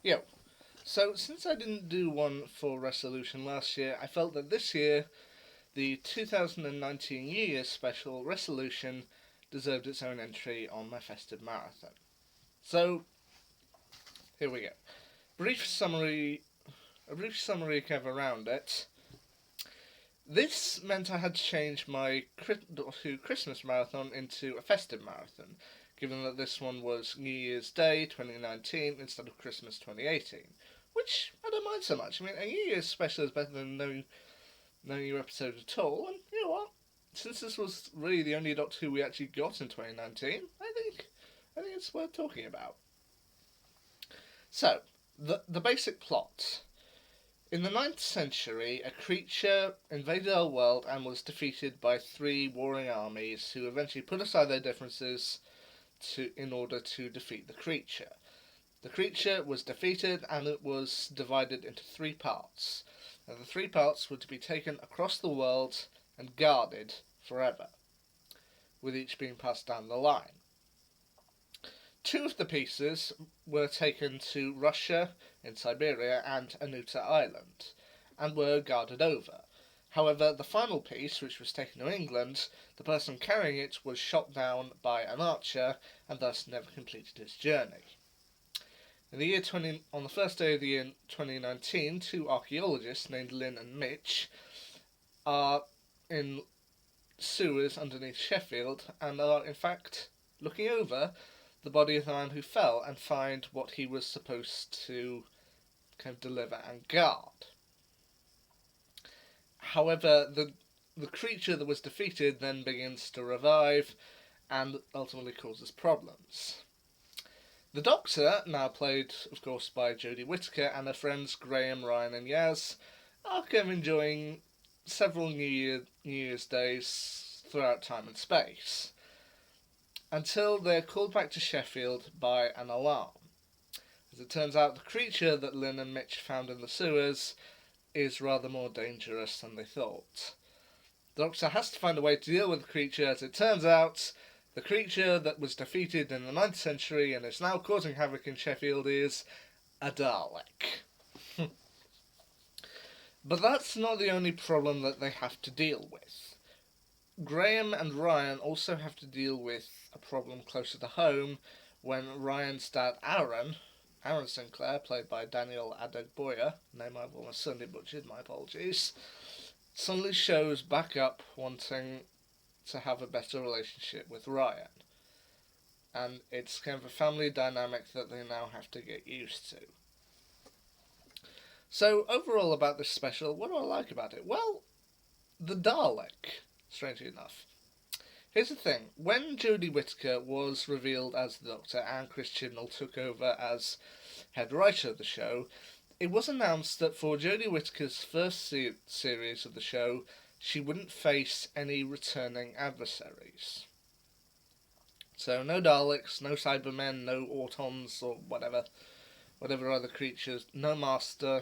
Yeah. So, since I didn't do one for resolution last year, I felt that this year, the 2019 New Year's special resolution deserved its own entry on my festive marathon. So, here we go. Brief summary, a brief summary kind of around it. This meant I had to change my Christmas marathon into a festive marathon, given that this one was New Year's Day 2019 instead of Christmas 2018. Which I don't mind so much. I mean, a New Year's special is better than no new episode at all, and you know what? Since this was really the only Doctor Who we actually got in 2019, I think it's worth talking about. So, the basic plot. In the 9th century, a creature invaded our world and was defeated by three warring armies who eventually put aside their differences in order to defeat the creature. The creature was defeated and it was divided into three parts. And the three parts were to be taken across the world and guarded forever, with each being passed down the line. Two of the pieces were taken to Russia in Siberia and Anuta Island, and were guarded over. However, the final piece, which was taken to England, the person carrying it was shot down by an archer and thus never completed his journey. On the first day of the year 2019, two archaeologists named Lynn and Mitch are in sewers underneath Sheffield and are in fact looking over the body of the man who fell and find what he was supposed to kind of deliver and guard. However, the creature that was defeated then begins to revive and ultimately causes problems. The Doctor, now played, of course, by Jodie Whittaker, and her friends Graham, Ryan, and Yaz, are kind of enjoying several New Year's days throughout time and space, until they're called back to Sheffield by an alarm. As it turns out, the creature that Lynn and Mitch found in the sewers is rather more dangerous than they thought. The Doctor has to find a way to deal with the creature. As it turns out, the creature that was defeated in the 9th century and is now causing havoc in Sheffield is a Dalek. But that's not the only problem that they have to deal with. Graham and Ryan also have to deal with a problem closer to home when Ryan's dad Aaron Sinclair, played by Daniel Adegboya, name I've almost certainly butchered, my apologies, suddenly shows back up wanting to have a better relationship with Ryan. And it's kind of a family dynamic that they now have to get used to. So, overall about this special, what do I like about it? Well, the Dalek, strangely enough. Here's the thing, when Jodie Whittaker was revealed as the Doctor and Chris Chibnall took over as head writer of the show, it was announced that for Jodie Whittaker's first series of the show, she wouldn't face any returning adversaries. So no Daleks, no Cybermen, no Autons or whatever other creatures, no Master,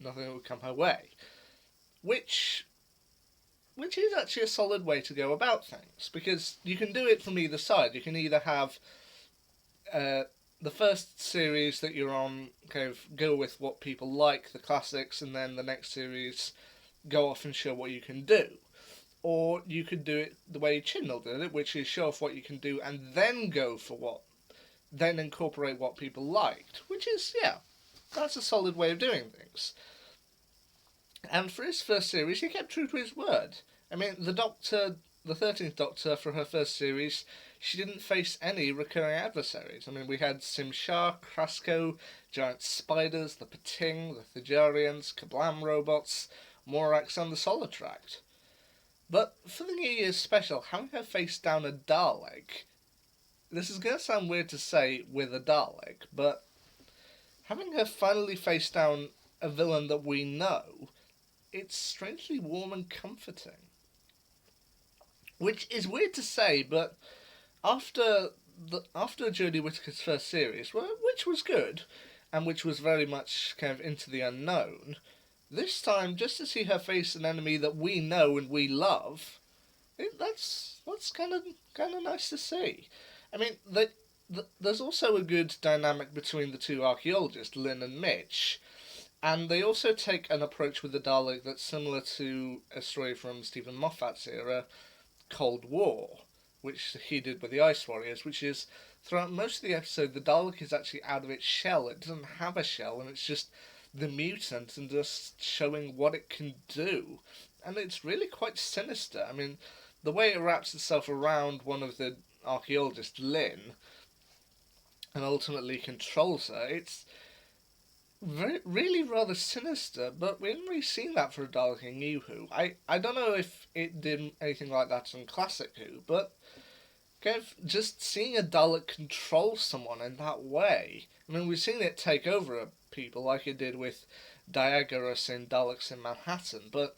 nothing would come her way. Which is actually a solid way to go about things, because you can do it from either side. You can either have the first series that you're on kind of go with what people like, the classics, and then the next series go off and show what you can do. Or you could do it the way Chibnall did it, which is show off what you can do and then go for then incorporate what people liked. Which is, yeah, that's a solid way of doing things. And for his first series, he kept true to his word. I mean, the 13th Doctor, for her first series, she didn't face any recurring adversaries. I mean, we had Simshar, Krasko, giant spiders, the Pating, the Thajarians, Kablam robots, Morax, and the Solitract. But for the New Year's special, having her face down a Dalek, this is going to sound weird to say with a Dalek, but having her finally face down a villain that we know, it's strangely warm and comforting. Which is weird to say, but after Jodie Whittaker's first series, which was good, and which was very much kind of into the unknown, this time, just to see her face an enemy that we know and we love, that's kind of nice to see. I mean, there's also a good dynamic between the two archaeologists, Lynn and Mitch, and they also take an approach with the Dalek that's similar to a story from Stephen Moffat's era, Cold War, which he did with the Ice Warriors, which is throughout most of the episode, the Dalek is actually out of its shell. It doesn't have a shell, and it's just the mutant and just showing what it can do. And it's really quite sinister. I mean, the way it wraps itself around one of the archaeologists, Lynn, and ultimately controls her, it's really rather sinister, but we haven't really seen that for a Dalek in New Who. I don't know if it did anything like that in Classic Who, but kind of just seeing a Dalek control someone in that way. I mean, we've seen it take over people like it did with Diagoras in Daleks in Manhattan, but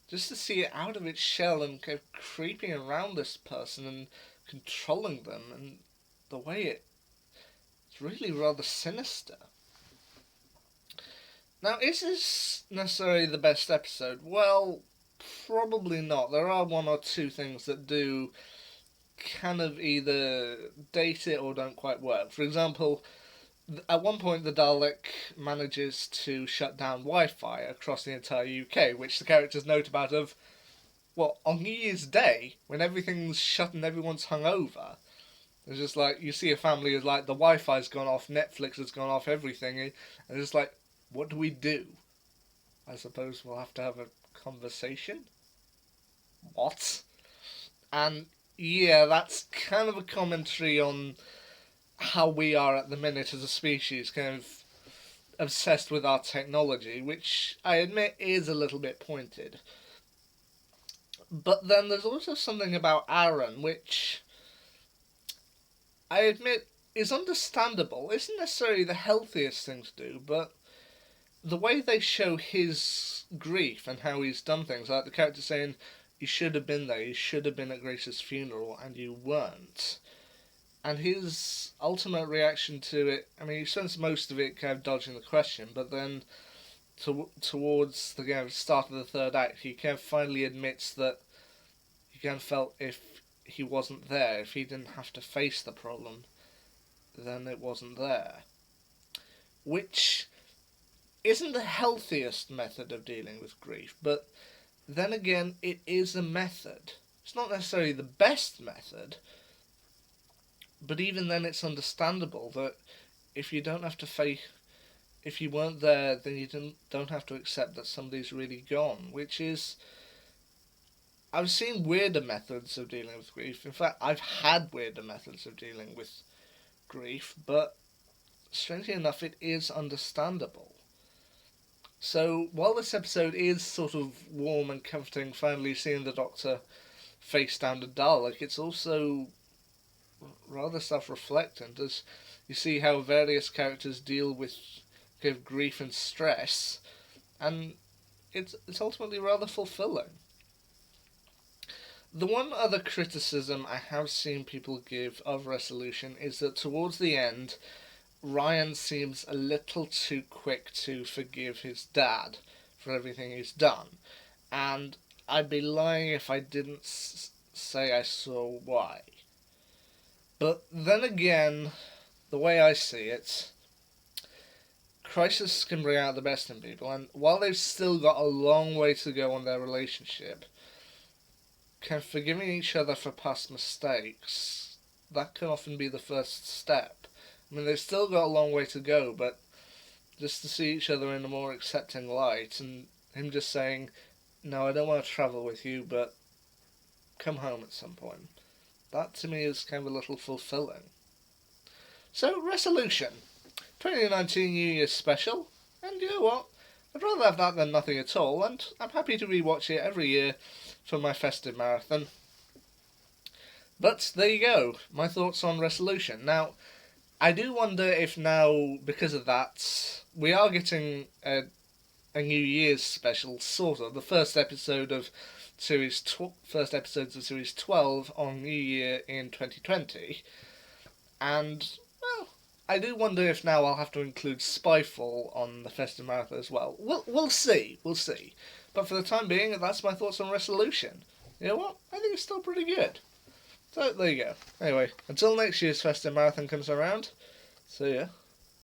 just to see it out of its shell and kind of creeping around this person and controlling them, and the way it's really rather sinister. Now, is this necessarily the best episode? Well, probably not. There are one or two things that do kind of either date it or don't quite work. For example, at one point the Dalek manages to shut down Wi-Fi across the entire UK, which the characters note about of, well, on New Year's Day, when everything's shut and everyone's hungover, it's just like, you see a family is like, the Wi-Fi's gone off, Netflix has gone off, everything, and it's just like, what do we do? I suppose we'll have to have a conversation? What? And yeah, that's kind of a commentary on how we are at the minute as a species, kind of obsessed with our technology, which I admit is a little bit pointed. But then there's also something about Aaron, which I admit is understandable. Isn't necessarily the healthiest thing to do, but the way they show his grief and how he's done things, like the character saying, you should have been there, you should have been at Grace's funeral, and you weren't. And his ultimate reaction to it, I mean, he spends most of it kind of dodging the question, but then towards the kind of start of the third act, he kind of finally admits that he kind of felt if he wasn't there, if he didn't have to face the problem, then it wasn't there. Which isn't the healthiest method of dealing with grief, but then again, it is a method. It's not necessarily the best method, but even then it's understandable that if you don't have to face, if you weren't there, then you don't have to accept that somebody's really gone, which is, I've seen weirder methods of dealing with grief. In fact, I've had weirder methods of dealing with grief, but strangely enough, it is understandable. So, while this episode is sort of warm and comforting, finally seeing the Doctor face down the Dalek, it's also rather self-reflectant as you see how various characters deal with kind of grief and stress, and it's ultimately rather fulfilling. The one other criticism I have seen people give of Resolution is that towards the end, Ryan seems a little too quick to forgive his dad for everything he's done, and I'd be lying if I didn't say I saw why. But then again, the way I see it, crisis can bring out the best in people, and while they've still got a long way to go on their relationship, kind of forgiving each other for past mistakes, that can often be the first step. I mean, they've still got a long way to go, but just to see each other in a more accepting light, and him just saying, no, I don't want to travel with you, but come home at some point. That to me is kind of a little fulfilling. So, Resolution. 2019 New Year's special, and you know what? I'd rather have that than nothing at all, and I'm happy to rewatch it every year for my festive marathon. But there you go, my thoughts on Resolution. Now, I do wonder if now, because of that, we are getting a New Year's special, sort of. The first episodes of Series 12 on New Year in 2020. And, well, I do wonder if now I'll have to include Spyfall on the Festive Marathon as well. We'll see. But for the time being, that's my thoughts on Resolution. You know what? I think it's still pretty good. So there you go. Anyway, until next year's Festive Marathon comes around, see ya.